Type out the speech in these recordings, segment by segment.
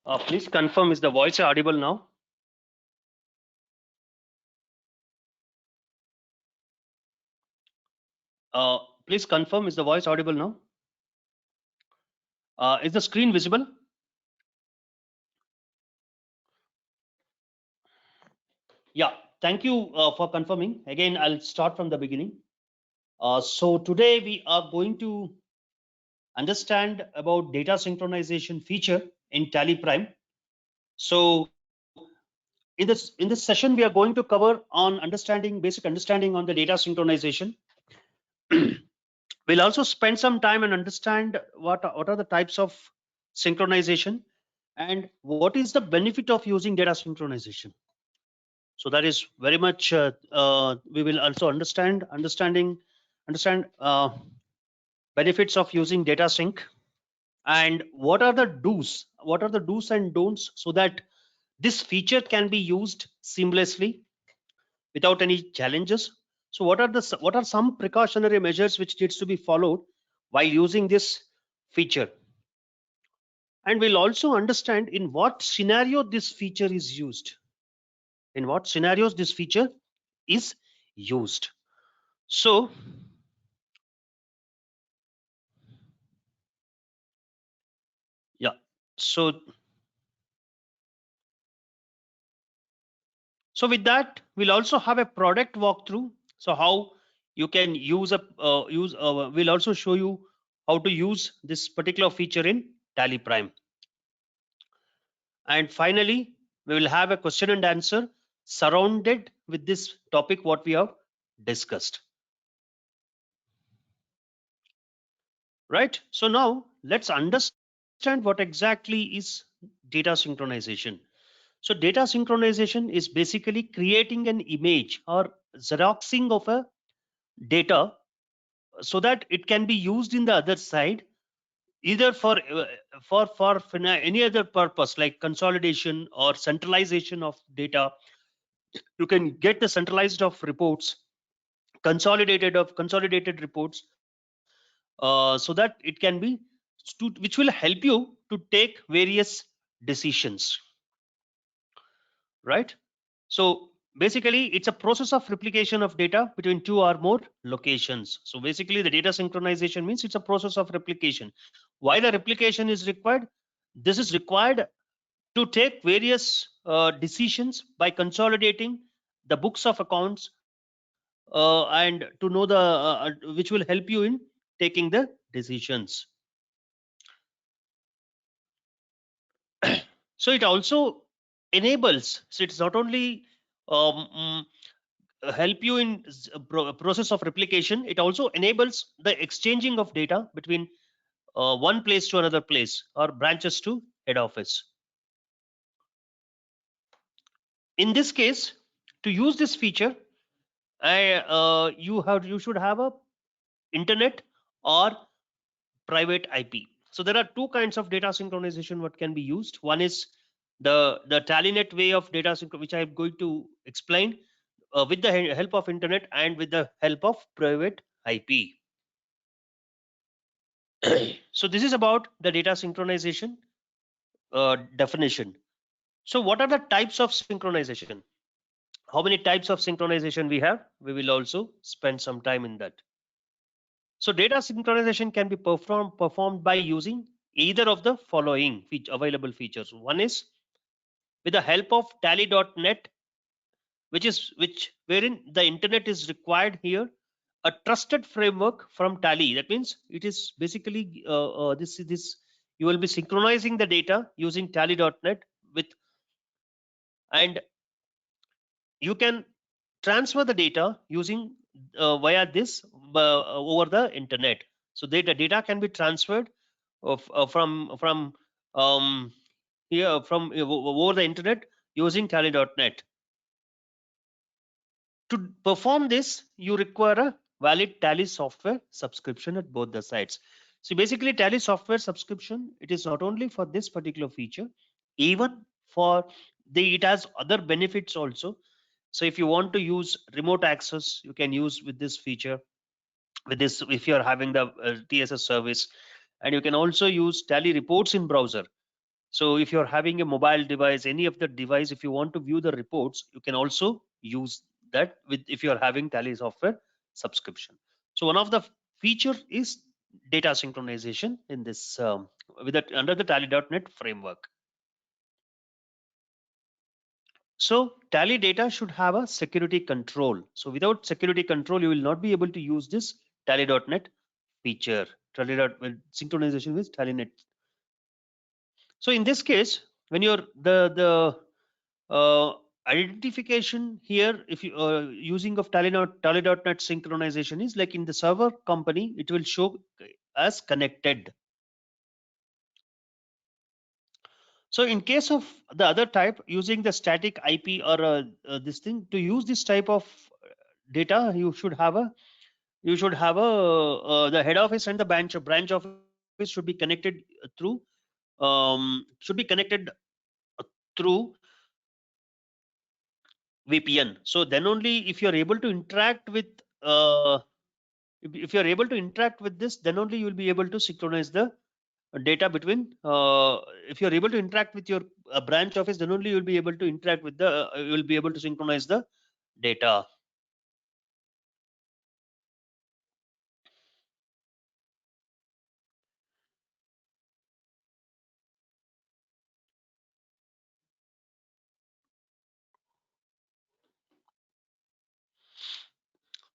Please confirm, is the voice audible now? Please confirm, is the voice audible now? Is the screen visible? Yeah, thank you for confirming. Again, I'll start from the beginning. So today we are going to understand about data synchronization feature in TallyPrime. So in this session, we are going to cover on basic understanding on the data synchronization. We'll also spend some time and understand what are the types of synchronization and what is the benefit of using data synchronization. So that is very much we will also understand benefits of using data sync, and what are the do's and don'ts, so that this feature can be used seamlessly without any challenges. So what are some precautionary measures which needs to be followed while using this feature? And we'll also understand in what scenario this feature is used. In what scenarios this feature is used. So yeah, so with that, we'll also have a product walkthrough. So how you can we'll also show you how to use this particular feature in TallyPrime. And finally, we will have a question and answer surrounded with this topic what we have discussed. Right? So now let's understand what exactly is data synchronization. So data synchronization is basically creating an image or xeroxing of a data so that it can be used in the other side, either for any other purpose like consolidation or centralization of data. You can get the centralized of reports, consolidated reports, so that it can be which will help you to take various decisions, right? So basically it's a process of replication of data between two or more locations. So basically the data synchronization means it's a process of replication. Why the replication is required? This is required to take various decisions by consolidating the books of accounts, and to know which will help you in taking the decisions. So it also enables, so it's not only help you in process of replication, it also enables the exchanging of data between one place to another place or branches to head office. In this case, to use this feature, you should have a internet or private IP. So there are two kinds of data synchronization what can be used. One is the TallyNet way of data sync, which I am going to explain with the help of internet and with the help of private IP. So this is about the data synchronization definition. So what are the types of synchronization? How many types of synchronization we have? We will also spend some time in that. So data synchronization can be performed by using either of the following available features. One is with the help of tally.net, wherein the internet is required here, a trusted framework from Tally. That means it is basically this you will be synchronizing the data using tally.net with, and you can transfer the data using via this over the internet. So data can be transferred from here from over the internet using tally.net. To perform this, you require a valid Tally software subscription at both the sites. So basically Tally software subscription, it is not only for this particular feature, even for it has other benefits also. So if you want to use remote access, you can use with this feature, with this if you are having the TSS service. And you can also use Tally reports in browser. So if you're having a mobile device, any of the device, if you want to view the reports, you can also use that with if you're having Tally software subscription. So one of the feature is data synchronization in this with that under the Tally.net framework. So Tally data should have a security control. So without security control, you will not be able to use this Tally.net feature. Tally.net synchronization with Tally.net. So in this case, when you're the identification here, if you using of Tally.net synchronization is like in the server company, it will show as connected. So in case of the other type, using the static IP or this thing to use this type of data, you should have a the head office and the branch office should be connected should be connected through VPN. So then only if you're able to interact with if you're able to interact with this, then only you will be able to synchronize the data between. If you're able to interact with your branch office, then only you'll be able to interact with the. You'll be able to synchronize the data.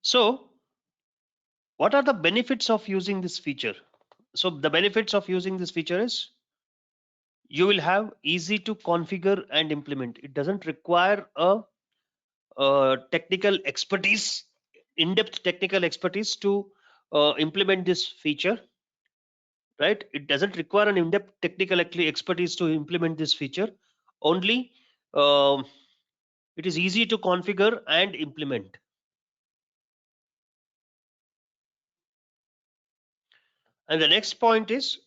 So, what are the benefits of using this feature? So, the benefits of using this feature is you will have easy to configure and implement. It doesn't require a technical expertise, in-depth technical expertise to implement this feature, right? It doesn't require an in-depth technical expertise to implement this feature. Only um, it is easy to configure and implement. And the next point is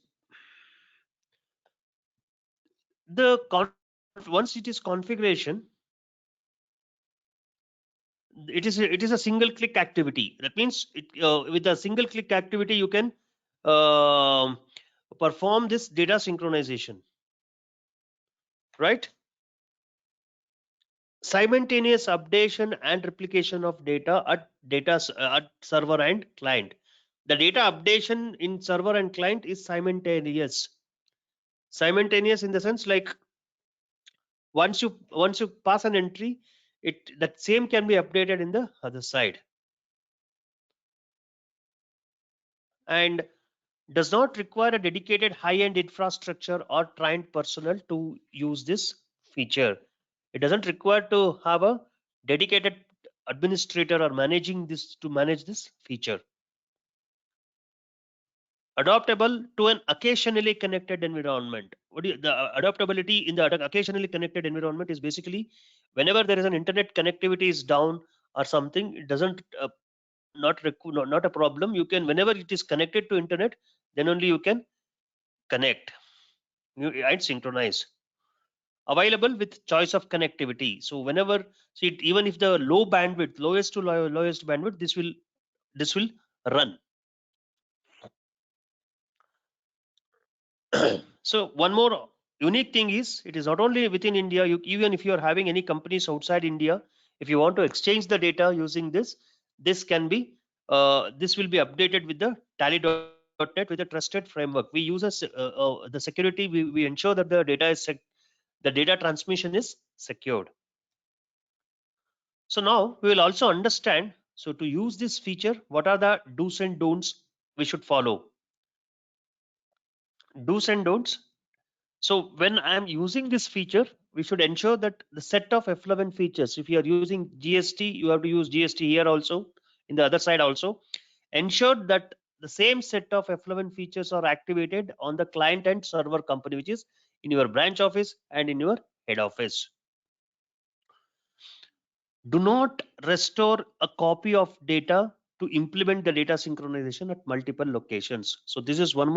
the once it is configuration, it is a single click activity. That means with a single click activity you can um perform this data synchronization, right? Simultaneous updation and replication of data at server and client. The data updation in server and client is simultaneous in the sense like once you pass an entry, it that same can be updated in the other side, and does not require a dedicated high-end infrastructure or trained personnel to use this feature. It doesn't require to have a dedicated administrator or managing this to manage this feature. Adaptable to an occasionally connected environment. The adaptability in the occasionally connected environment is basically whenever there is an internet connectivity is down or something, it doesn't not a problem. You can whenever it is connected to internet, then only you can connect and synchronize. Available with choice of connectivity. So whenever see even if the low bandwidth, lowest to lowest bandwidth, this will run. So one more unique thing is it is not only within India. Even if you are having any companies outside India, if you want to exchange the data using this can be this will be updated with the Tally.net with a trusted framework. We use the security. We ensure that the data transmission is secured. So now we will also understand. So to use this feature, what are the do's and don'ts we should follow? Do's and don'ts. So when I am using this feature, we should ensure that the set of F11 features, if you are using GST, you have to use GST here also, in the other side also. Ensure that the same set of F11 features are activated on the client and server company, which is in your branch office and in your head office. Do not restore a copy of data to implement the data synchronization at multiple locations. So this is one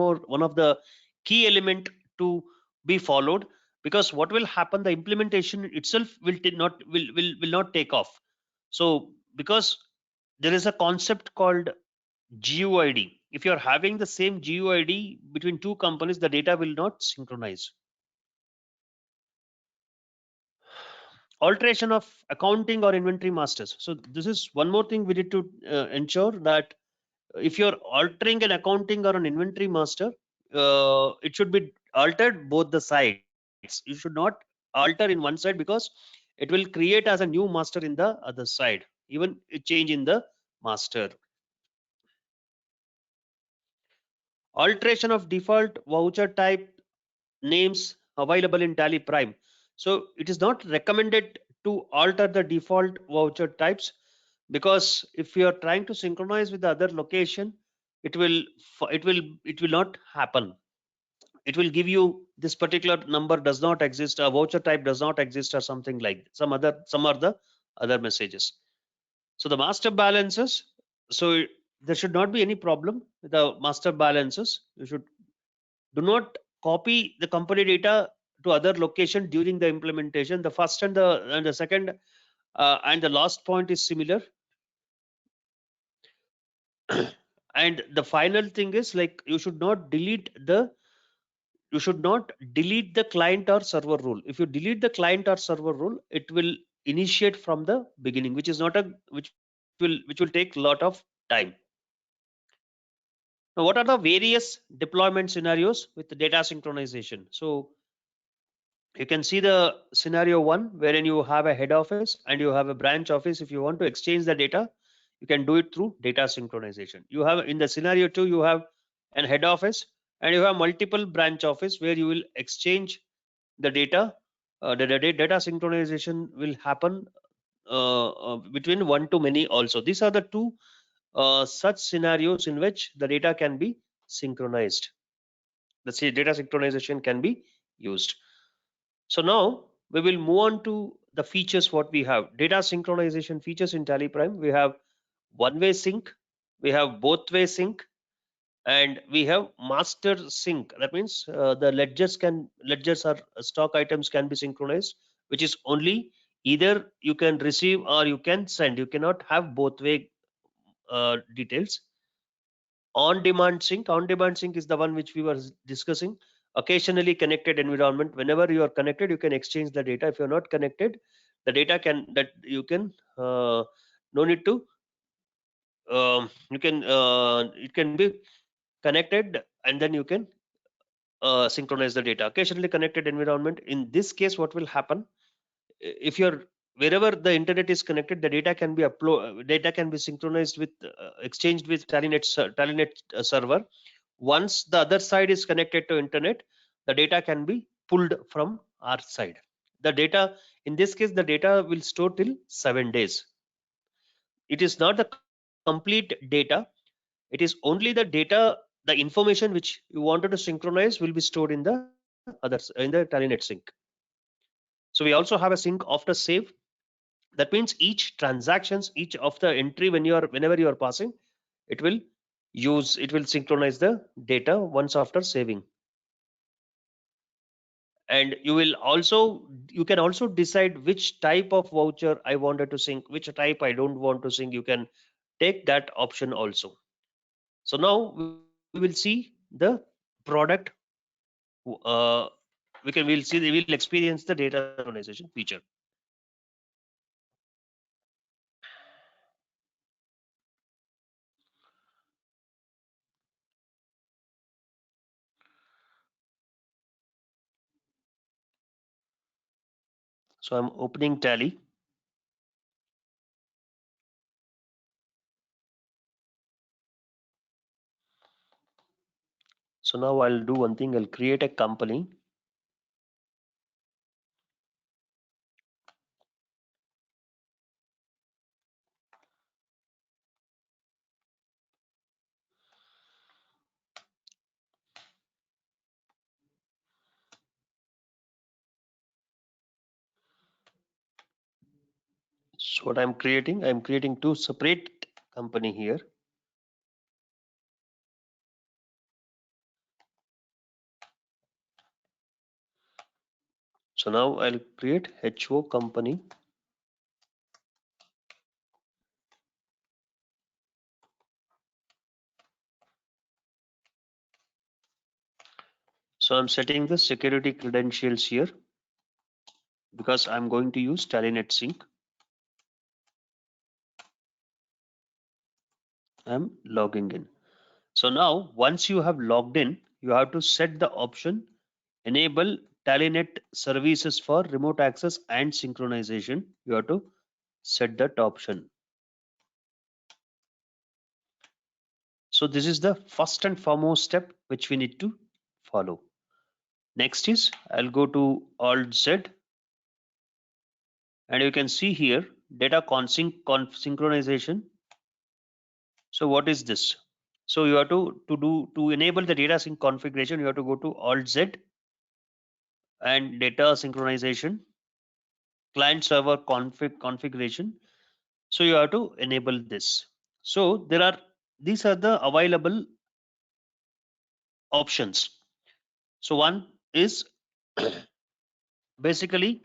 of the key element to be followed, because what will happen, the implementation itself will not take off. So because there is a concept called GUID. If you're having the same GUID between two companies, the data will not synchronize. alteration of accounting or inventory masters. So this is one more thing we need to ensure that if you're altering an accounting or an inventory master, it should be altered both the sides. You should not alter in one side, because it will create as a new master in the other side, even a change in the master. Alteration of default voucher type names available in TallyPrime. So it is not recommended to alter the default voucher types, because if you are trying to synchronize with the other location, it will not happen. It will give you this particular number does not exist, a voucher type does not exist, or something like some are the other messages. So the master balances, so there should not be any problem with the master balances. You should do not copy the company data to other location during the implementation. The first and the second and the last point is similar. And the final thing is, like, you should not delete the client or server rule. If you delete the client or server rule, it will initiate from the beginning, which is not a which will take a lot of time. Now, what are the various deployment scenarios with the data synchronization? So you can see the scenario one, wherein you have a head office and you have a branch office. If you want to exchange the data, you can do it through data synchronization. You have, in the scenario two, you have an head office and you have multiple branch office where you will exchange the data. The data synchronization will happen between one to many also. These are the two such scenarios in which the data can be synchronized. The data synchronization can be used. So now we will move on to the features what we have. Data synchronization features in TallyPrime. We have one-way sync, we have both-way sync, and we have master sync. That means the ledgers or stock items can be synchronized, which is only either you can receive or you can send. You cannot have both-way details. On-demand sync is the one which we were discussing. Occasionally connected environment, whenever you are connected, you can exchange the data. If you're not connected, the data can that you can no need to you can it can be connected, and then you can synchronize the data. Occasionally connected environment, in this case what will happen, if you're wherever the internet is connected, the data can be synchronized with exchanged with Tallynet server. Once the other side is connected to internet, the data can be pulled from our side. The data, in this case, the data will store till 7 days. It is not the complete data. It is only the data, the information which you wanted to synchronize will be stored in the Tallynet sync. So we also have a sync after save. That means each transactions, each of the entry, whenever you are passing, it will synchronize the data once after saving. And you can also decide which type of voucher I wanted to sync, which type I don't want to sync. You can take that option also. So now we will see the product. uh, we'll experience the data synchronization feature. So I'm opening Tally. So now I'll do one thing. I'll create a company. So what I'm creating two separate company here. So now I'll create HO company. So I'm setting the security credentials here. because I'm going to use TallyNet Sync. I'm logging in. So now once you have logged in, you have to set the option enable TallyNet services for remote access and synchronization. You have to set that option. So this is the first and foremost step which we need to follow. Next is I'll go to Alt Z, and you can see here data synchronization. So what is this? So you have to enable the data sync configuration, you have to go to Alt Z and data synchronization, client server configuration. So you have to enable this. So these are the available options. So one is basically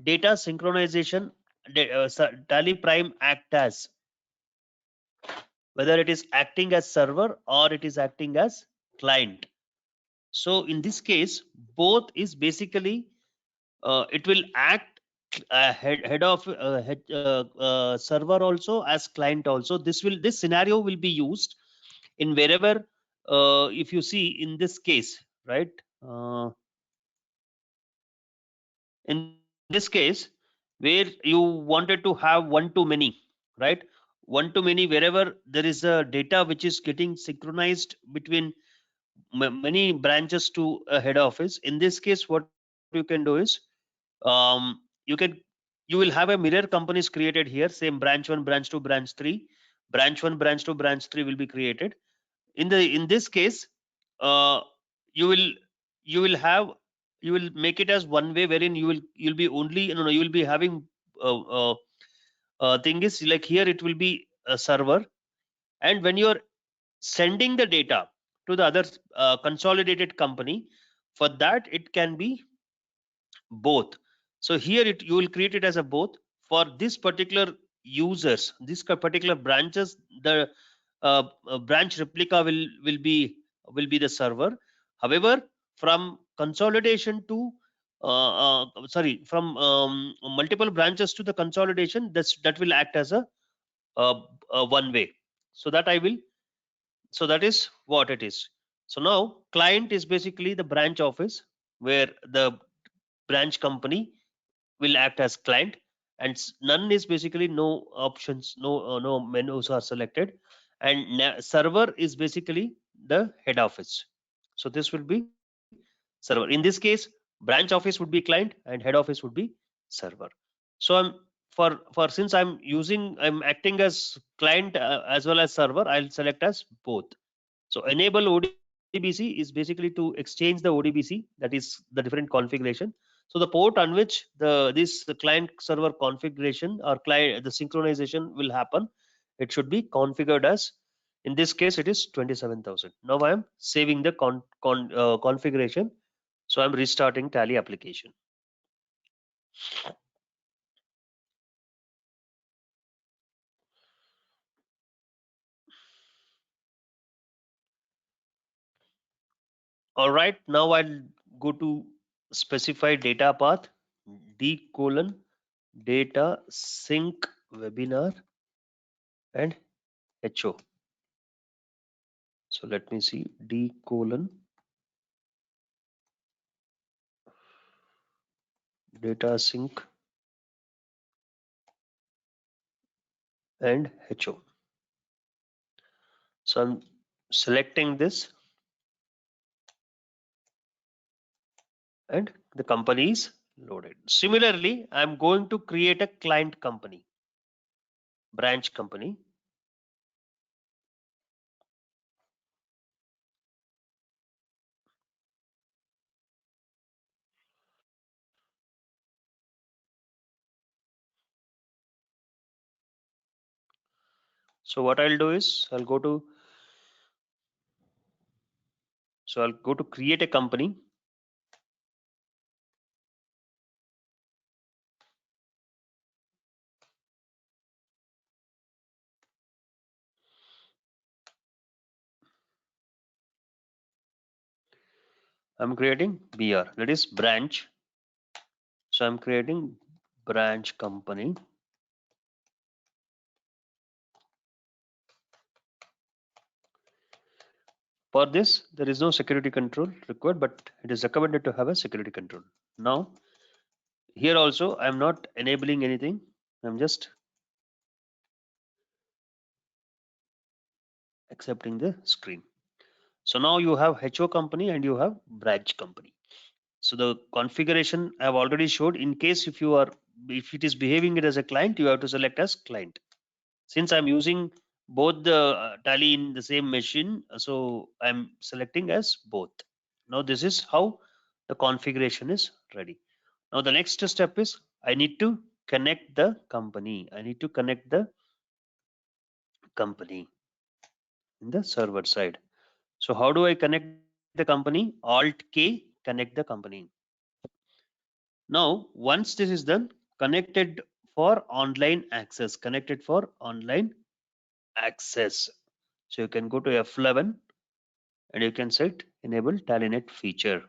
data synchronization. TallyPrime act as, whether it is acting as server or it is acting as client. So in this case, both is basically it will act head of server also as client also. This scenario will be used in wherever if you see in this case, right? In this case, where you wanted to have one to many, right? One to many, wherever there is a data which is getting synchronized between many branches to a head office. In this case, what you can do is you can you will have a mirror companies created here, same branch 1, branch 2, branch 3. Branch 1, branch 2, branch 3 will be created. In this case, uh, you will you will have you will make it as one way, wherein you'll be only no, no, you will be having uh, uh, thing is like here it will be a server, and when you are sending the data to the other consolidated company, for that it can be both. So here you will create it as a both. For this particular users, this particular branches, the branch replica will be the server. However, from consolidation to sorry, from multiple branches to the consolidation, that will act as a one way. So that I will so that is what it is. So now client is basically the branch office where the branch company will act as client, and none is basically no options, no menus are selected, and server is basically the head office. So this will be server. In this case, branch office would be client and head office would be server. So since I'm acting as client as well as server, I'll select as both. So enable ODBC is basically to exchange the ODBC, that is the different configuration. So the port on which this client server configuration or client the synchronization will happen, it should be configured as, in this case it is 27,000. Now I am saving the configuration. So I'm restarting Tally application. All right, now I'll go to specify data path d colon data sync webinar and HO. So let me see d colon data sync and HO. So I'm selecting this, and the company is loaded. Similarly, I'm going to create a client company, branch company. So what I'll do is I'll go to create a company. I'm creating BR, that is branch. So I'm creating branch company. For this, there is no security control required, but it is recommended to have a security control. Now, here also, I'm not enabling anything. I'm just accepting the screen. So now you have HO company and you have branch company. So the configuration I've already showed. In case if it is behaving it as a client, you have to select as client. Since I'm using both the tally in the same machine, so I'm selecting as both. Now this is how the configuration is ready. Now the next step is I need to connect the company. I need to connect the company in the server side. So how do I connect the company? Alt K, connect the company. Now, once this is done, connected for online access, connected for online access. So you can go to F11 and you can set enable TallyNet feature.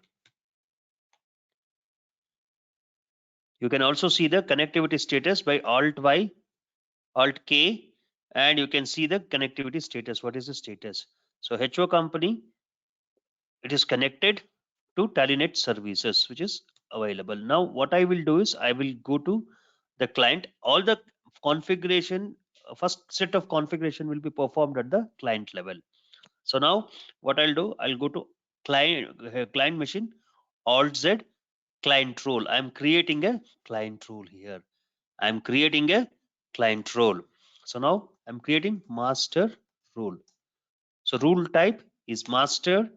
You can also see the connectivity status by Alt Y, Alt K, and you can see the connectivity status. What is the status? So HO company, it is connected to TallyNet services, which is available. Now, what I will do is I will go to the client. All the configuration, first set of configuration will be performed at the client level. So now, what I'll do, I'll go to client machine, Alt Z, client role. I'm creating a client role here. I'm creating a client role. So now I'm creating master role. So rule type is master,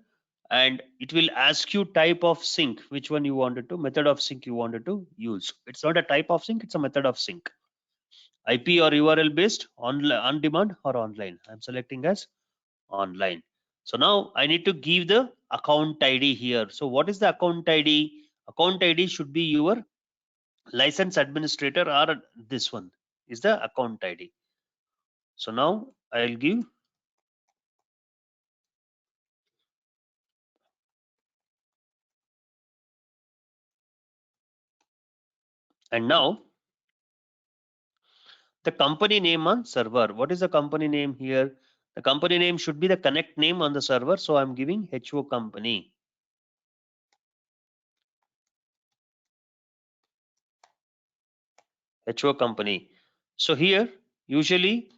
and it will ask you type of sync, which one you wanted to, method of sync you wanted to use. It's not a type of sync, it's a method of sync. IP or URL based, on demand or online. I'm selecting as online. So now I need to give the account ID here. So what is the account ID? Account ID should be your license administrator, or this one is the account ID. So now I'll give, and now the company name on server. What is the company name here? The company name should be the connect name on the server. So I'm giving HO company. HO company. So here, usually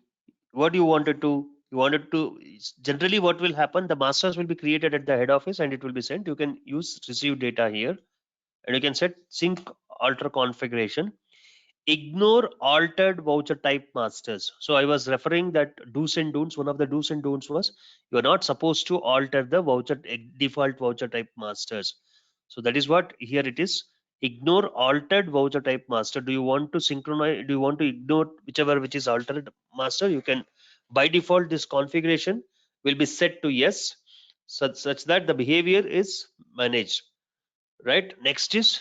what you wanted to, generally what will happen, the masters will be created at the head office and it will be sent. You can use receive data here and you can set sync alter configuration. Ignore altered voucher type masters. So I was referring that do's and don'ts. One of the do's and don'ts was you are not supposed to alter the voucher default voucher type masters. So that is what here it is. Ignore altered voucher type master. Do you want to synchronize? Do you want to ignore whichever which is altered master? You can, by default this configuration will be set to yes, such that the behavior is managed. Right. Next is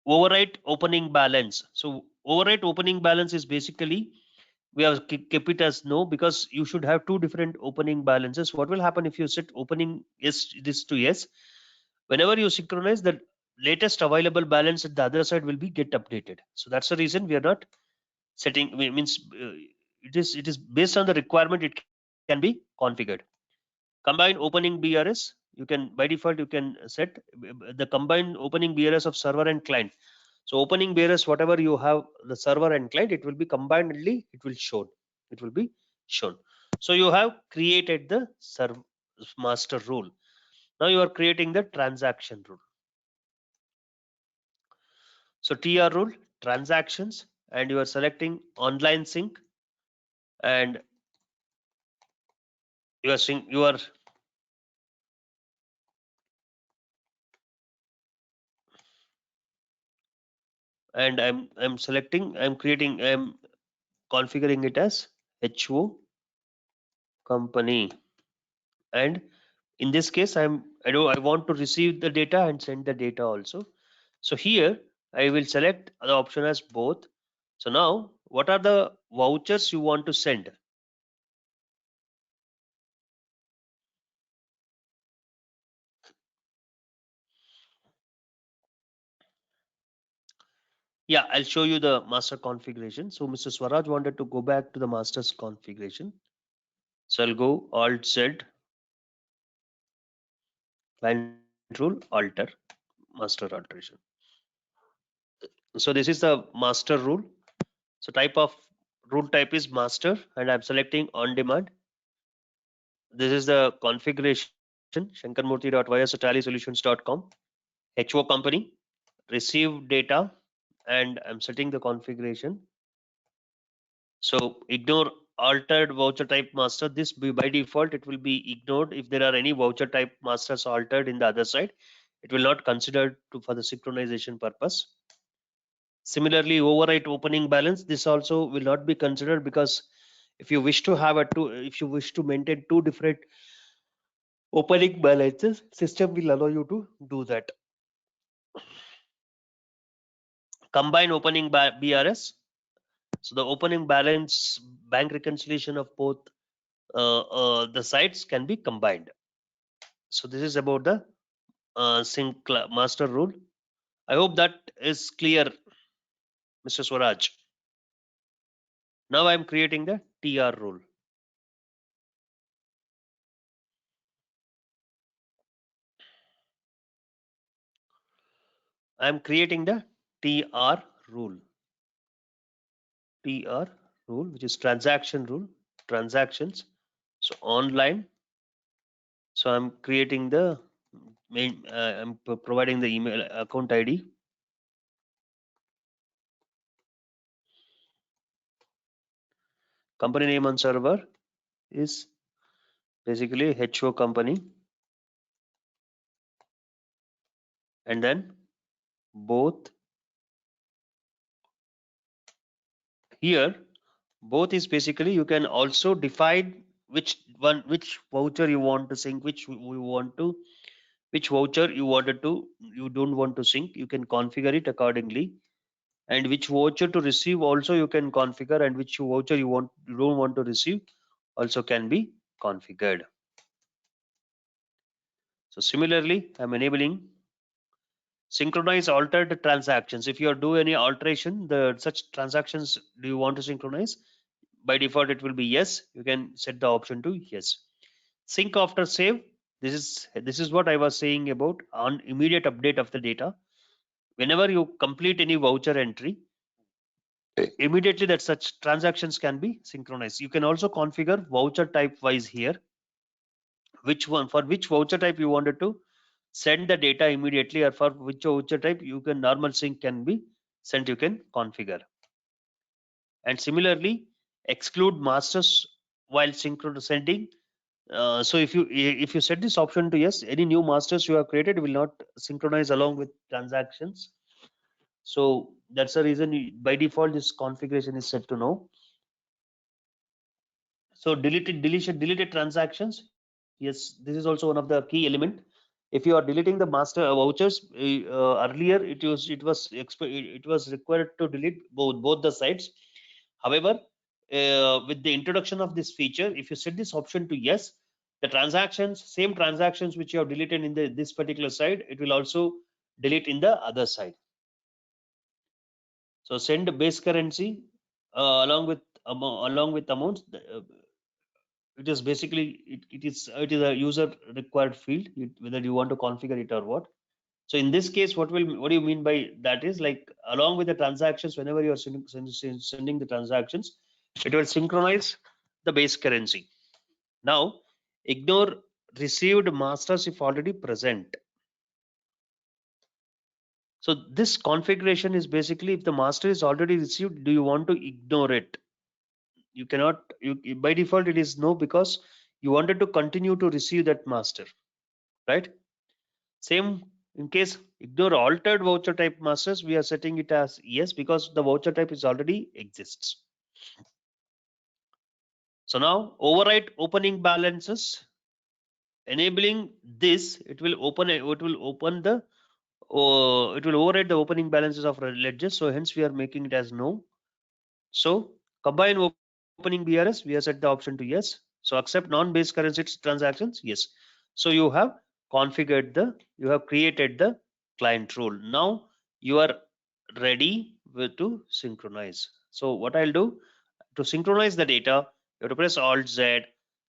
overwrite opening balance. So overwrite opening balance is basically we have kept it as no, because you should have two different opening balances. What will happen if you set opening yes this to yes? Whenever you synchronize, the latest available balance at the other side will be get updated. So that's the reason we are not setting. Means it is based on the requirement. It can be configured. Combine opening BRS. You can by default you can set the combined opening BRS of server and client. So opening BRS, whatever you have the server and client, it will be combinedly, it will show. It will be shown. So you have created the server master rule. Now you are creating the transaction rule. So TR rule, transactions, and you are selecting online sync, and you are and I'm selecting, I'm creating, I'm configuring it as HO company. And in this case, I want to receive the data and send the data also. So here I will select the option as both. So now what are the vouchers you want to send? Yeah, I'll show you the master configuration. So Mr. Swaraj wanted to go back to the master's configuration. So I'll go Alt Z, client rule, alter, master alteration. So this is the master rule. So type of rule type is master, and I'm selecting on demand. This is the configuration, shankarmurthy.ystalysolutions.com, HO company, receive data, and I'm setting the configuration. So ignore altered voucher type master. This by default, it will be ignored. If there are any voucher type masters altered in the other side, it will not consider for the synchronization purpose. Similarly, overwrite opening balance. This also will not be considered, because if you wish to have if you wish to maintain two different opening balances, system will allow you to do that. Combine opening BRS. So the opening balance bank reconciliation of both the sites can be combined. So this is about the sync master rule. I hope that is clear, Mr. Swaraj. Now I'm creating the TR rule. I'm creating the TR rule. TR rule, which is transaction rule, transactions. So online. So I'm creating the main. I'm providing the email account ID. Company name on server is basically HO company, and then both. Here both is basically, you can also define which voucher you want to sync, which voucher you don't want to sync. You can configure it accordingly, and which voucher to receive also you can configure, and which voucher you don't want to receive also can be configured. So similarly, I'm enabling synchronize altered transactions. If you do any alteration, the such transactions do you want to synchronize? By default, it will be yes. You can set the option to yes. Sync after save. This is what I was saying about on immediate update of the data. Whenever you complete any voucher entry, immediately that such transactions can be synchronized. You can also configure voucher type wise here. Which voucher type you wanted to send the data immediately, or for which voucher type you can normal sync can be sent, you can configure. And similarly, exclude masters while synchronous sending. So if you set this option to yes, any new masters you have created will not synchronize along with transactions. So that's the reason by default this configuration is set to no. So deleted transactions. Yes, this is also one of the key element. If you are deleting the master vouchers, earlier it was required to delete both the sites. However, with the introduction of this feature, if you set this option to yes, the same transactions which you have deleted in this particular side, it will also delete in the other side. So send base currency along with amounts. It is basically it is a user required field, whether you want to configure it or what. So in this case, what do you mean by that is, like, along with the transactions, whenever you are sending the transactions, it will synchronize the base currency. Now ignore received masters if already present. So this configuration is basically, if the master is already received, do you want to ignore it? You cannot. By default it is no, because you wanted to continue to receive that master, right? Same in case ignore altered voucher type masters, we are setting it as yes, because the voucher type is already exists. So now overwrite opening balances. Enabling this, it will open the it will override the opening balances of ledgers. So hence we are making it as no. So combine opening BRS, we have set the option to yes. So accept non-base currency transactions, yes. So you have created the client rule. Now you are ready to synchronize. So what I'll do to synchronize the data, you have to press Alt Z,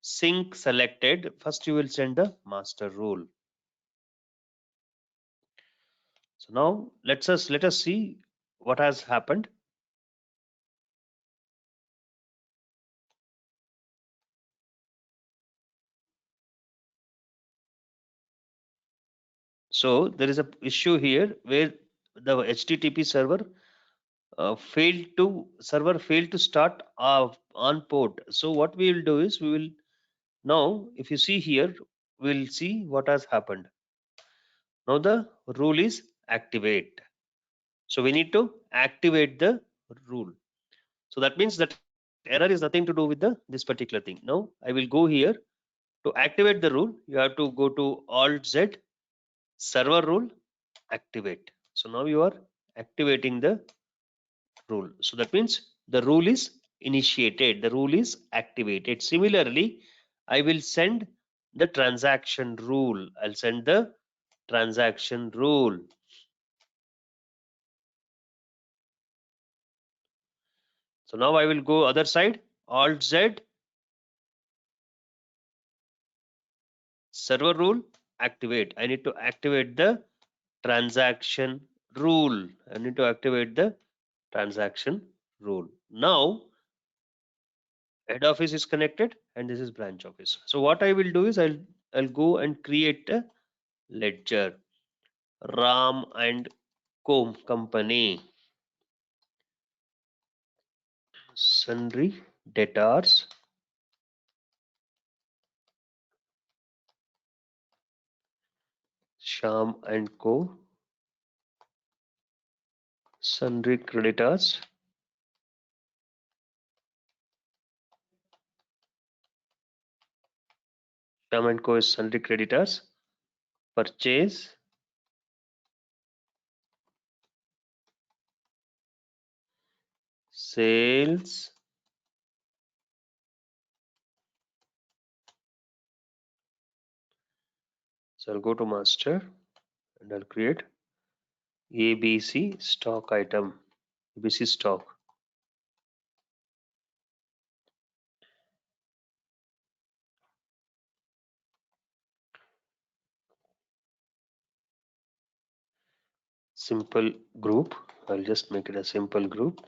sync selected. First, you will send the master rule. So now let us see what has happened. So there is a issue here where the HTTP server failed to start on port. So what we will do is we will now, if you see here, we'll see what has happened. Now the rule is activate. So we need to activate the rule. So that means that error is nothing to do with this particular thing. Now I will go here to activate the rule. You have to go to Alt Z, server rule, activate. So now you are activating the rule. So that means the rule is initiated, the rule is activated. Similarly, I will send the transaction rule. I'll send the transaction rule. So now I will go other side, Alt Z, server rule, activate. I need to activate the transaction rule. I need to activate the transaction rule. Now head office is connected and this is branch office. So what I will do is I'll go and create a ledger, Ram and Co company, sundry debtors, Sham and Co, sundry creditors, Sham and Co is sundry creditors, purchase, sales, so I'll go to master and I'll create ABC stock item, ABC stock. Simple group. I'll just make it a simple group.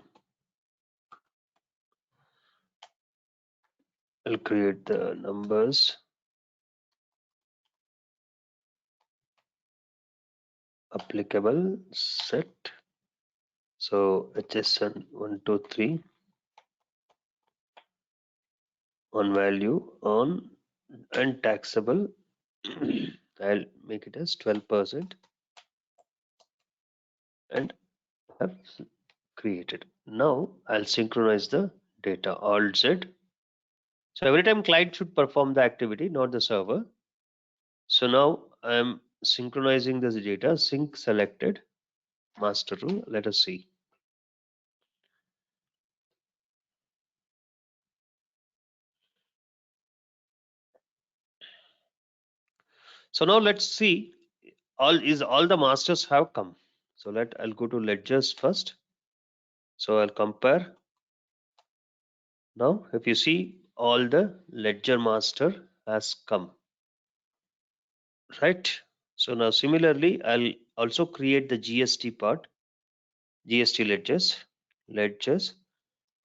I'll create the numbers applicable set. So HSN 123 on value on and taxable. I'll make it as 12% and have created. Now I'll synchronize the data, Alt Z. So every time client should perform the activity, not the server. So now I'm synchronizing this data, sync selected, master rule. Let us see. So now let's see all the masters have come. So I'll go to ledgers first. So I'll compare. Now if you see, all the ledger master has come, right? So now similarly I'll also create the GST part, GST ledgers,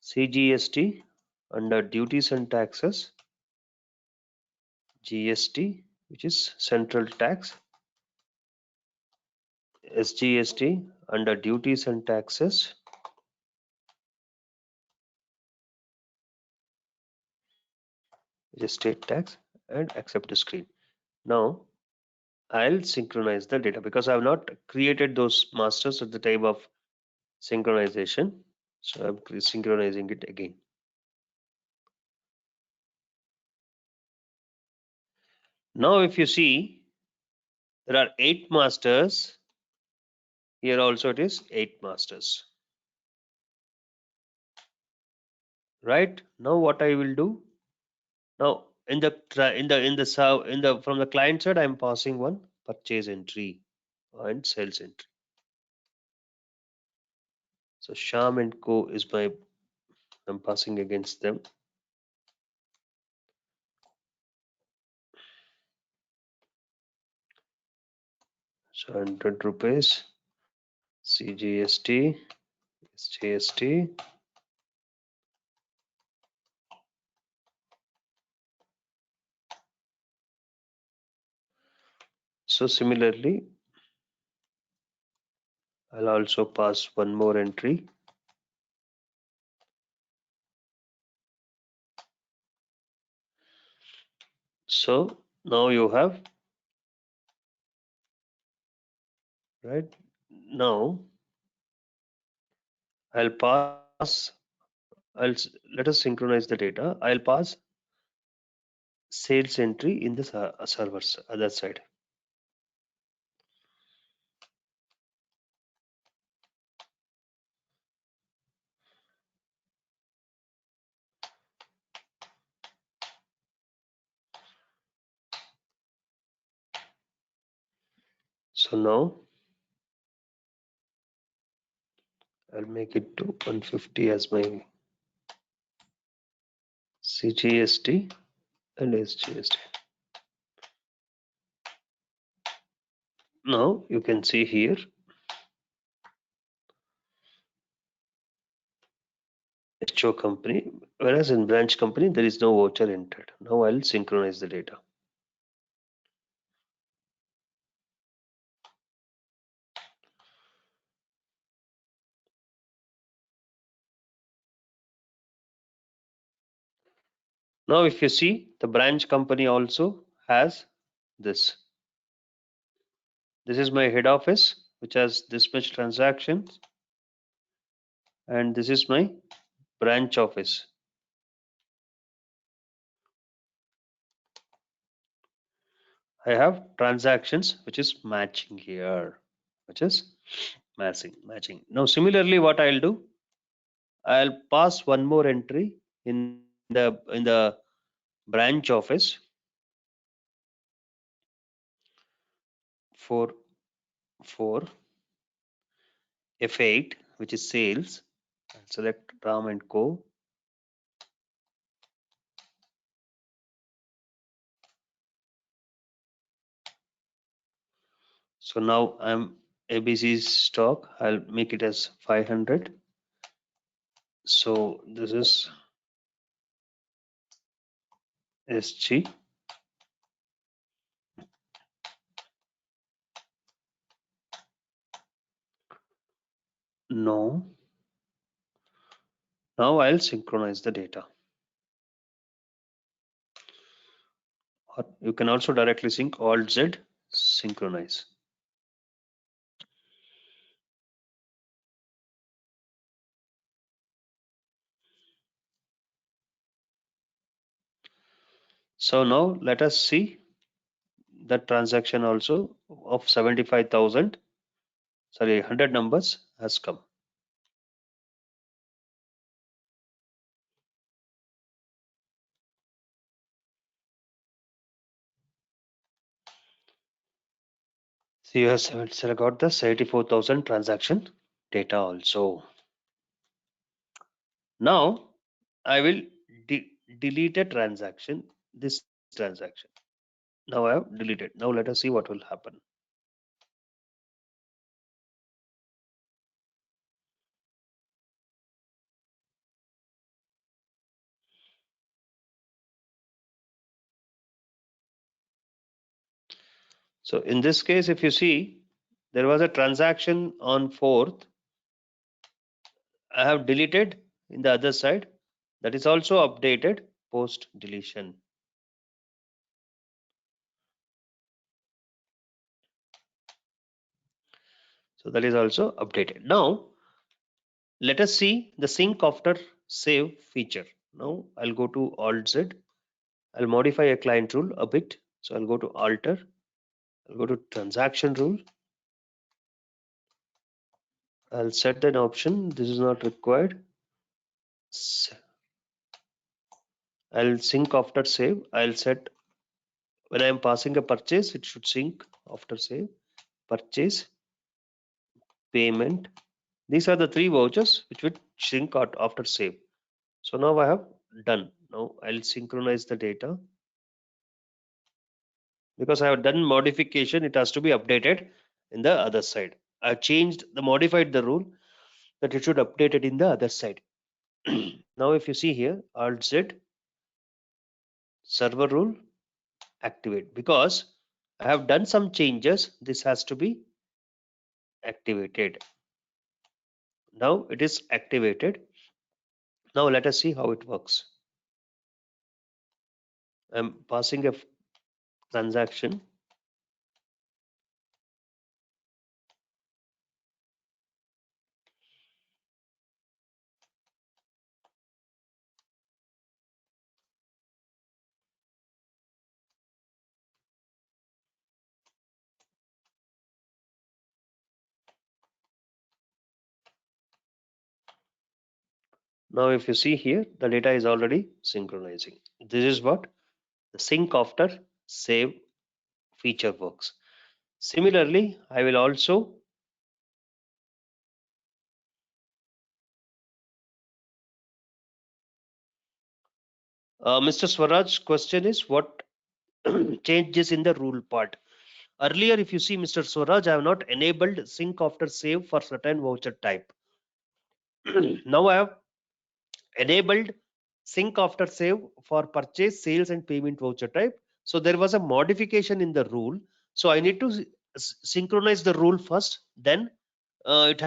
CGST under duties and taxes, GST which is central tax, SGST under duties and taxes, which is state tax, and accept the screen. Now I'll synchronize the data because I have not created those masters at the time of synchronization. So I'm synchronizing it again. Now if you see, there are 8 masters. Here also it is 8 masters. Right? Now what I will do? Now in the from the client side, I'm passing one purchase entry and sales entry. So Sham and Co is my, I'm passing against them. So 100 rupees, CGST, SGST. So similarly, I'll also pass one more entry. So now you have, right? Now I'll pass, let us synchronize the data. I'll pass sales entry in the server's other side. So now I'll make it to 150 as my CGST and SGST. Now you can see here HO company, whereas in branch company there is no voucher entered. Now I'll synchronize the data. Now if you see, the branch company also has this. This is my head office, which has this much transactions, and this is my branch office. I have transactions which is matching here, which is matching. Now similarly, what I'll do, I'll pass one more entry in the branch office for F8, which is sales. I'll select Ram and Co. So now I'm ABC's stock. I'll make it as 500. So this is SG. No. Now I'll synchronize the data. Or you can also directly sync Alt Z, synchronize. So now let us see the transaction also of 75,000, sorry, 100 numbers has come. So you have got the 74,000 transaction data also. Now I will delete a transaction, this transaction. Now I have deleted. Now let us see what will happen. So in this case, if you see, there was a transaction on 4th. I have deleted in the other side. That is also updated post deletion. So that is also updated. Now let us see the sync after save feature. Now I'll go to Alt Z. I'll modify a client rule a bit. So I'll go to alter. I'll go to transaction rule. I'll set an option. This is not required. I'll sync after save. I'll set when I am passing a purchase, it should sync after save. Purchase, payment, These are the three vouchers which would sync out after save. So now I have done. Now I'll synchronize the data. Because I have done modification, it has to be updated in the other side. I've changed the modified the rule that it should update it in the other side. Now if you see here, Alt Z server rule activate, because I have done some changes. This has to be activated. Now it is activated. Now let us see how it works. I'm passing a transaction. Now if you see here, the data is already synchronizing. This is what the sync after save feature works. Similarly, I will also Mr. Swaraj's question is what changes in the rule part. Earlier, if you see Mr. Swaraj, I have not enabled sync after save for certain voucher type. Now I have enabled sync after save for purchase, sales, and payment voucher type. So there was a modification in the rule. So I need to synchronize the rule first, then it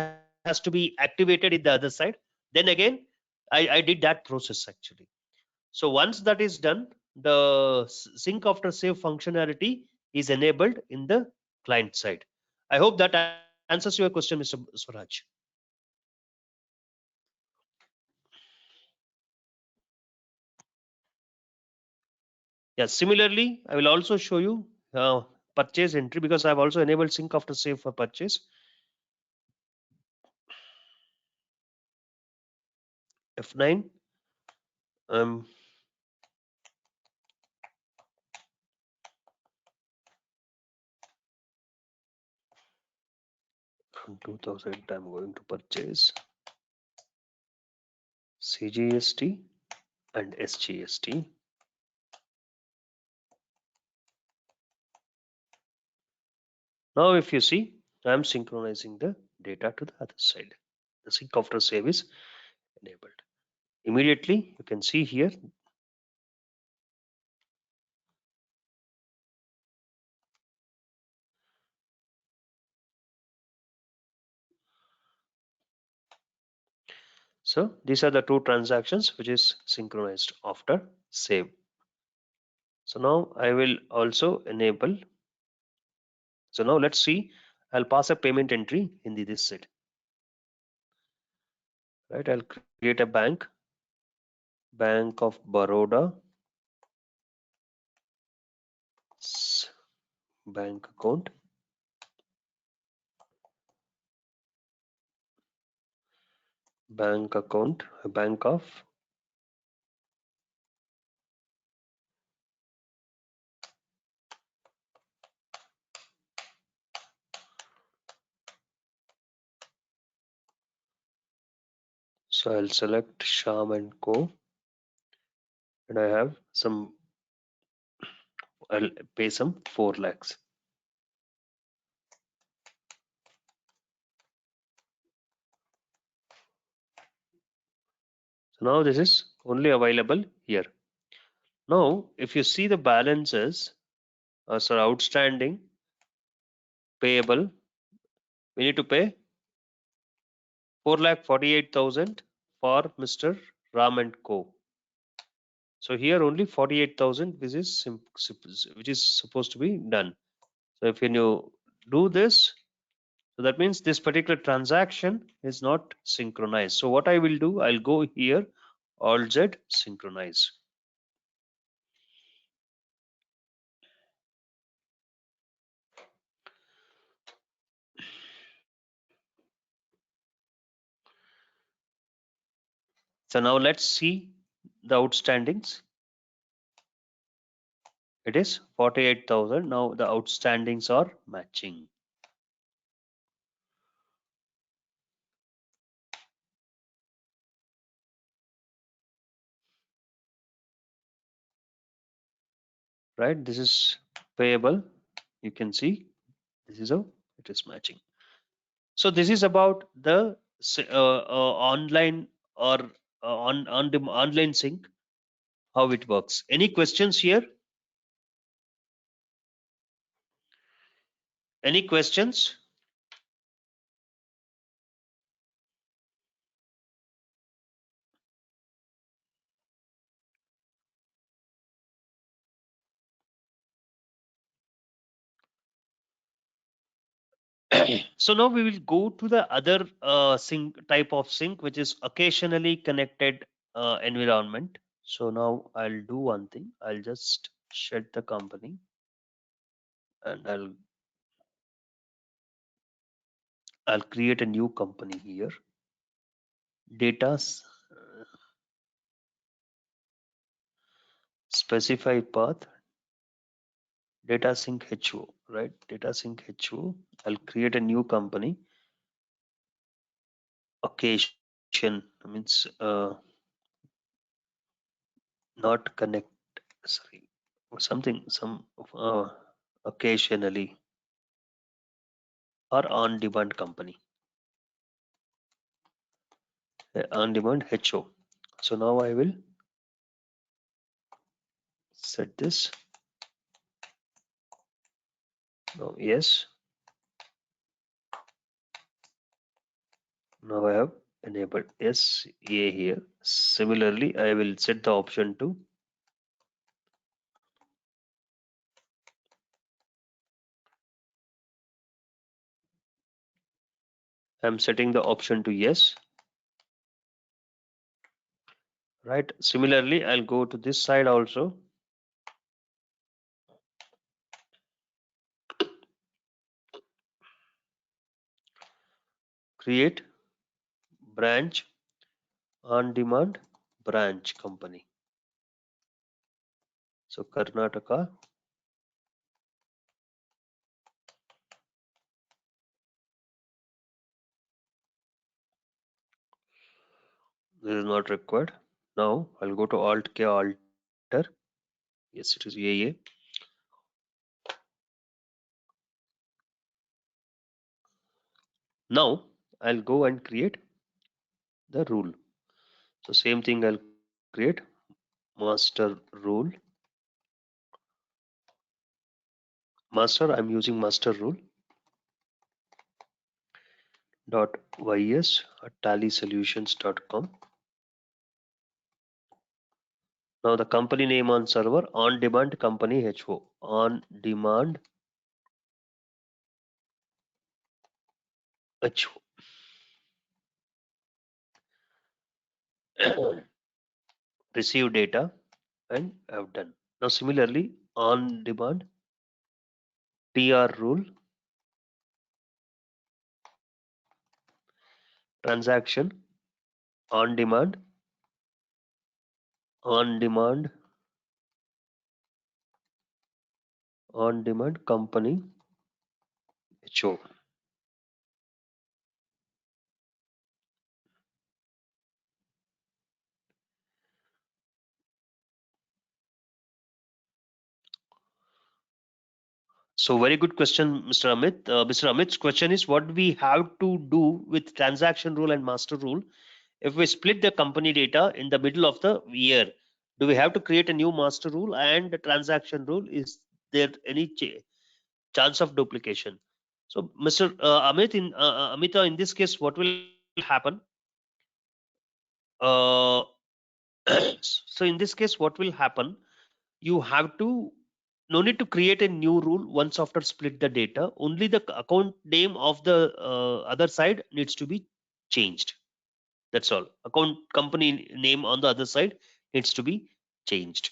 has to be activated in the other side. Then again, I did that process actually. So once that is done, the sync after save functionality is enabled in the client side. I hope that answers your question, Mr. Swaraj. Yeah, similarly, I will also show you purchase entry, because I've also enabled sync after save for purchase. F9. Um, 2000 I'm going to purchase CGST and SGST. Now if you see, I'm synchronizing the data to the other side. The sync after save is enabled. Immediately you can see here, so these are the two transactions which is synchronized after save. So now I will also enable. So now let's see, I'll pass a payment entry in this set. Right, I'll create a Bank of Baroda bank account. Bank account, Bank of So I'll select Sham and Co. And I have some, I'll pay some 4 lakhs. So now this is only available here. Now, if you see the balances, outstanding, payable, we need to pay 4,48,000 for Mr. Ram and Co. So here only 48,000 which is supposed to be done. So if you do this, so that means this particular transaction is not synchronized. So what I will do, I'll go here, Alt Z synchronize. So now let's see the outstandings. It is 48,000. Now the outstandings are matching. right? This is payable. You can see this is how it is matching. So this is about the online or on the online sync, how it works. Any questions here? Any questions? So now we will go to the other sync type of sync, which is occasionally connected environment. So now I'll do one thing. I'll just shed the company and I'll create a new company here. Data specify path, data sync HO, right? Data sync HO. I'll create a new company. Occasion means not connect. Sorry, something some occasionally or on demand company. On demand HO. So now I will set this. Now yes. Now I have enabled SA here. Similarly, I will set the option to I'm setting the option to yes. Right. Similarly, I'll go to this side also. Create branch on demand branch company. So Karnataka. This is not required. Now I'll go to Alt K Alter. Yes, it is AA. Now I'll go and create the rule. So same thing, I'll create master rule. Master, I'm using master rule dot ys at tallysolutions.com. Now the company name on server on demand company HO. On demand HO. Receive data and I've done. Now similarly on demand TR rule transaction on demand on demand on demand company HO. So very good question, Mr. Amit. Mr. Amit's question is what we have to do with transaction rule and master rule if we split the company data in the middle of the year. Do we have to create a new master rule and a transaction rule? Is there any chance of duplication? So, Mr. Amit, Amita, in this case, what will happen? Uh, so, in this case, what will happen? You have to no need to create a new rule once after split the data. Only the account name of the other side needs to be changed. That's all. Account company name on the other side needs to be changed.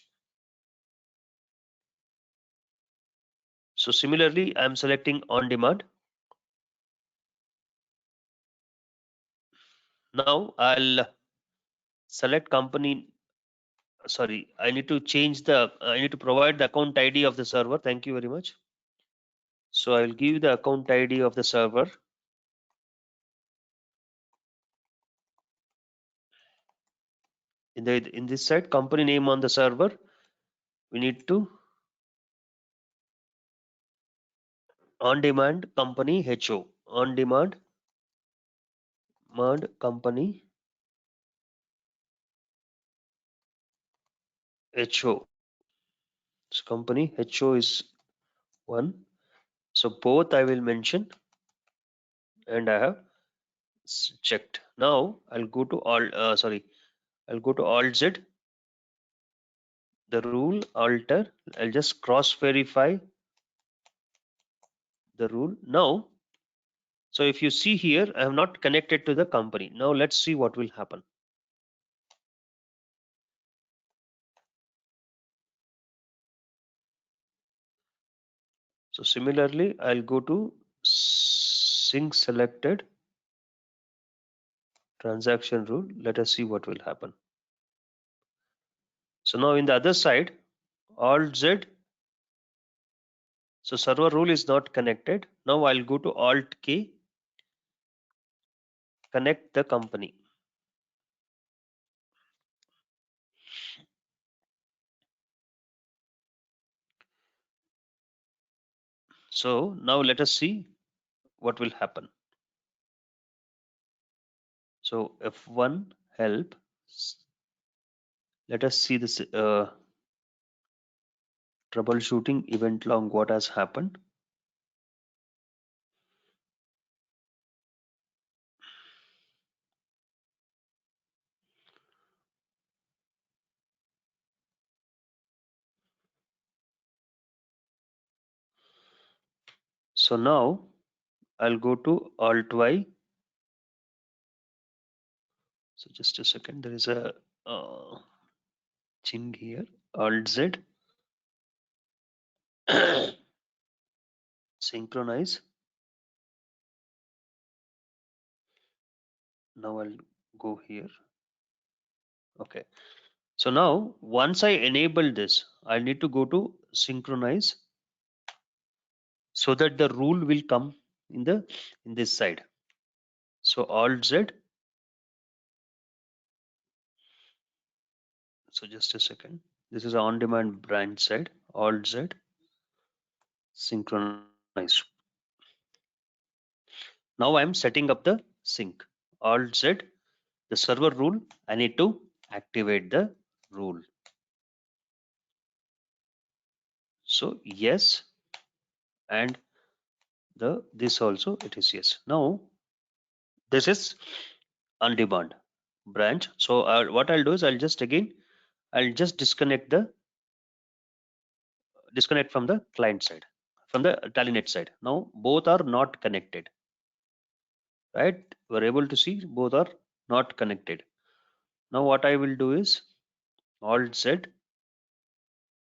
So similarly, I'm selecting on demand. Now I'll select company. Sorry, I need to change the, I need to provide the account ID of the server. Thank you very much. So I'll give the account ID of the server. In this side, company name on the server, we need to On demand company HO. On demand company HO. So company HO is one. So both I will mention and I have checked. Now I'll go to I'll go to Alt Z, the rule alter. I'll just cross verify the rule. Now, so if you see here, I have not connected to the company. Now let's see what will happen. So similarly, I'll go to sync selected transaction rule. Let us see what will happen. So now in the other side, Alt Z. So server rule is not connected. Now I'll go to Alt K, connect the company. So now let us see what will happen. So F1 help. Let us see this troubleshooting event log, what has happened. So now I'll go to Alt Y. So just a second, there is a ching here. Alt Z. Synchronize. Now I'll go here. Okay. So now once I enable this, I need to go to synchronize so that the rule will come in this side. So Alt Z. So just a second. This is on demand branch side. Alt Z. Synchronize. Now I'm setting up the sync. Alt Z, the server rule. I need to activate the rule. So yes, and the this also it is yes. Now this is on demand branch. So what I'll do is I'll just disconnect from the client side, from the Tallynet side. Now both are not connected, right? We're able to see both are not connected. Now what I will do is Alt Z,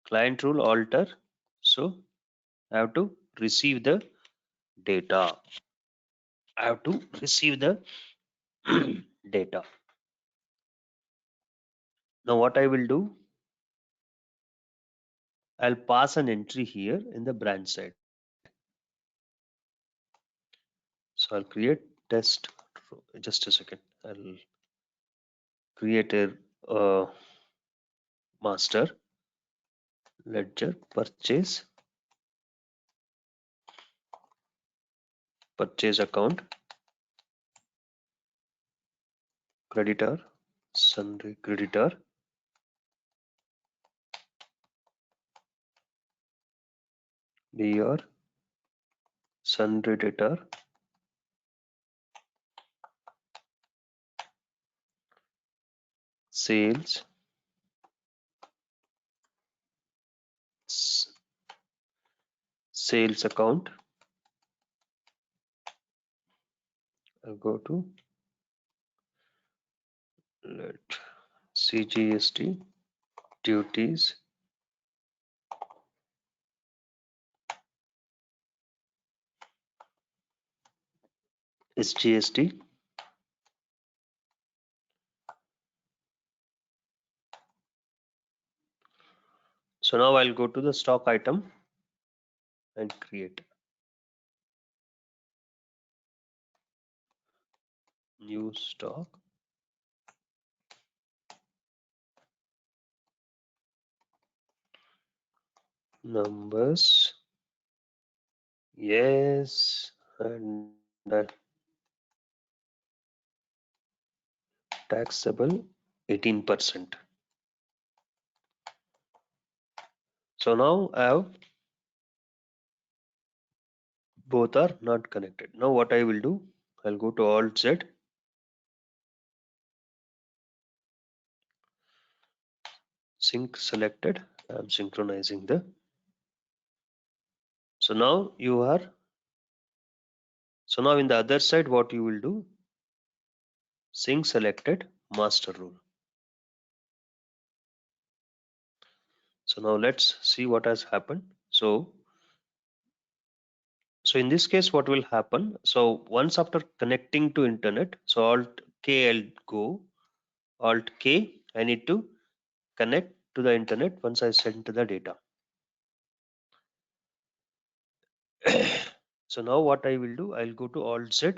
client rule alter. So I have to receive the data. I have to receive the data. Now what I will do, I'll pass an entry here in the branch side. So I'll create test. Just a second. I'll create a master ledger purchase account, creditor, sundry creditor, BR, sundry debtor, sales, sales account. I'll go to let CGST duties SGST. So now I'll go to the stock item and create new stock. Numbers Yes, and taxable 18%. So now I have both are not connected. Now what I will do, I'll go to Alt Z, sync selected. I'm synchronizing the. So now you are. So now in the other side, what you will do, sync selected master rule. So now let's see what has happened. So in this case, what will happen? So once after connecting to internet, so Alt K I'll go, Alt K, I need to connect to the internet once I send the data. So now what I will do, I'll go to Alt Z,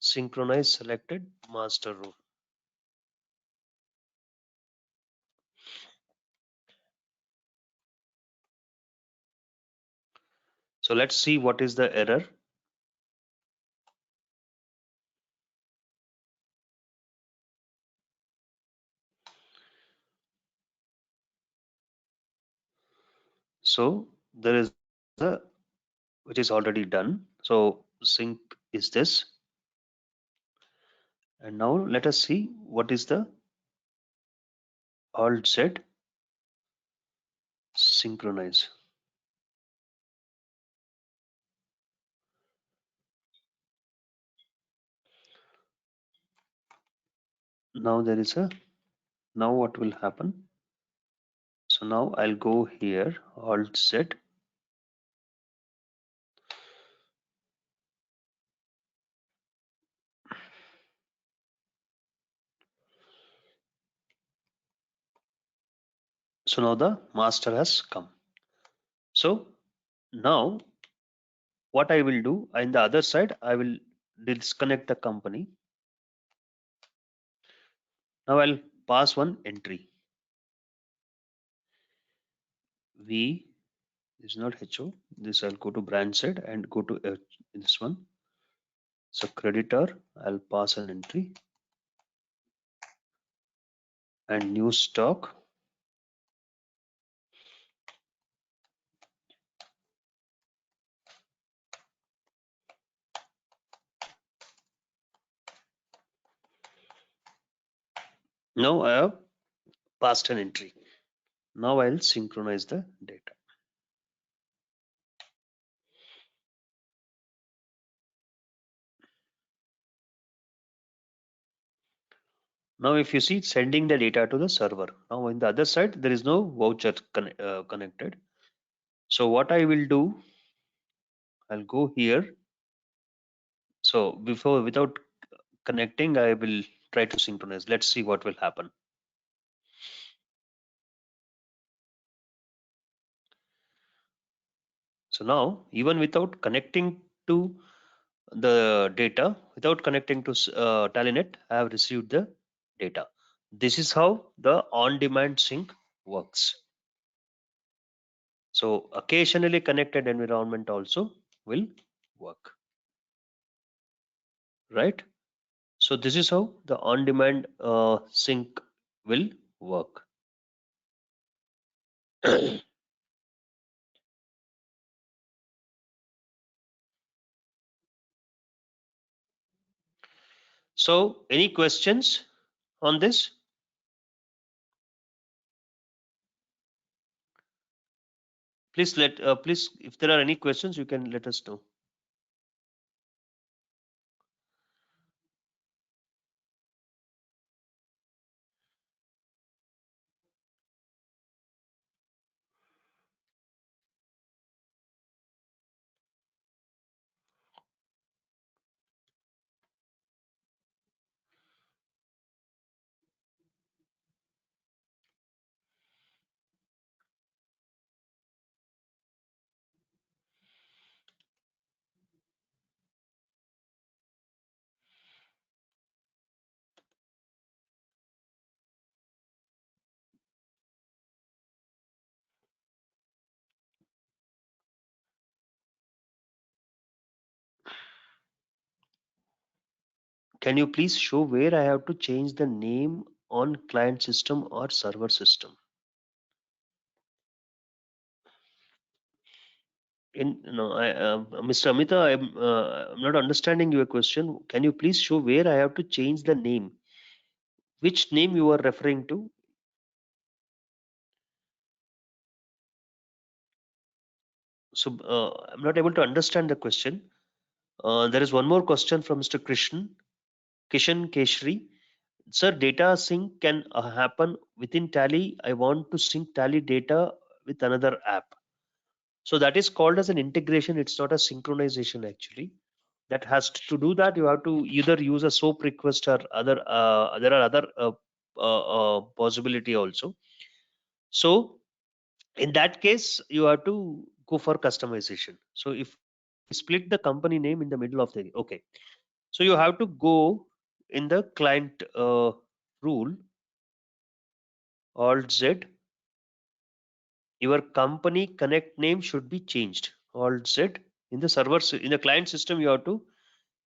synchronize selected master rule. So let's see what is the error. So there is a which is already done. So sync is this. And now let us see what is the Alt Z synchronize. Now there is a now what will happen? So now I'll go here, Alt Z. So now the master has come. So now what I will do in the other side, I will disconnect the company. Now I'll pass one entry. V is not HO. This I'll go to branch side and go to this one. So creditor, I'll pass an entry and new stock. Now I have passed an entry. Now I'll synchronize the data. Now if you see sending the data to the server. Now in the other side there is no voucher connected. So what I will do, I'll go here. So before without connecting, I will try to synchronize. Let's see what will happen. So now even without connecting to the data, without connecting to Tallynet, I have received the data. This is how the on-demand sync works. So occasionally connected environment also will work, right? So this is how the on-demand sync will work. So any questions on this? Please if there are any questions, you can let us know. can you please show where I have to change the name on client system or server system? No, Mr. Amita, I'm not understanding your question. Can you please show where I have to change the name? Which name you are referring to? So I'm not able to understand the question. There is one more question from Mr. Kishan Keshri. Sir, data sync can happen within Tally. I want to sync Tally data with another app. So that is called as an integration. It's not a synchronization actually. That has to do that. You have to either use a SOAP request or other. There are other possibility also. So in that case, you have to go for customization. So if we split the company name in the middle of the okay, so you have to go in the client rule Alt Z. Your company connect name should be changed. Alt Z in the servers in the client system. You have to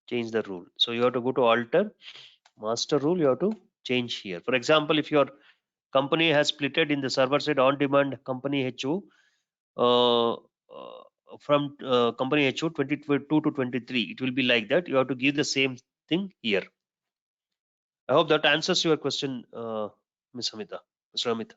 change the rule. So you have to go to alter master rule. You have to change here. For example, if your company has splitted in the server side on demand company HO uh, from company HO 22 to 23, it will be like that. You have to give the same thing here. I hope that answers your question, Ms. Amita. Mr. Amit.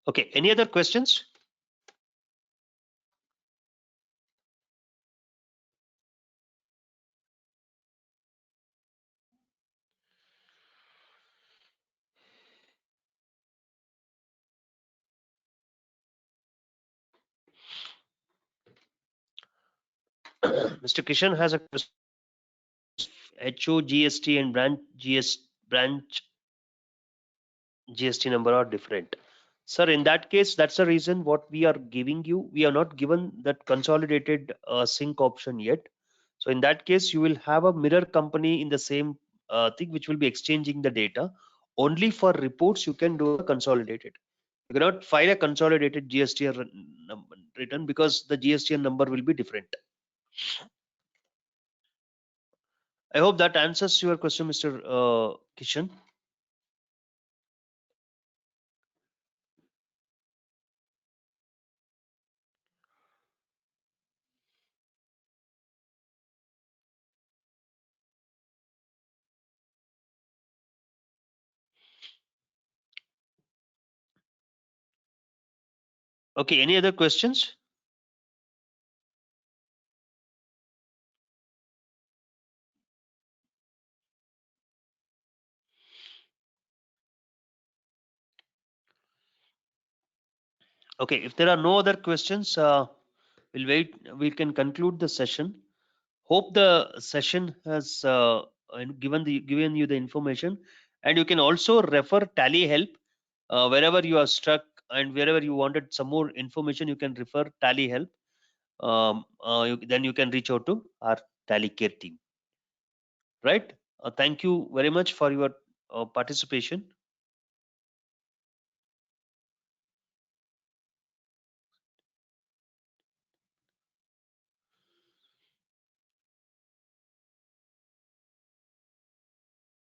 Okay, any other questions? Mr. Kishan has a question. HO GST and branch GST number are different. Sir, in that case, that's the reason what we are giving you. We are not given that consolidated sync option yet. So in that case, you will have a mirror company in the same thing, which will be exchanging the data. Only for reports, you can do a consolidated. You cannot file a consolidated GSTR return because the GSTR number will be different. I hope that answers your question, Mr. Kishan. Okay, any other questions? Okay, if there are no other questions, we'll wait. We can conclude the session. Hope the session has given you the information, and you can also refer Tally Help wherever you are stuck and wherever you wanted some more information. You can refer Tally Help. Then you can reach out to our Tally Care team. Right? Thank you very much for your participation.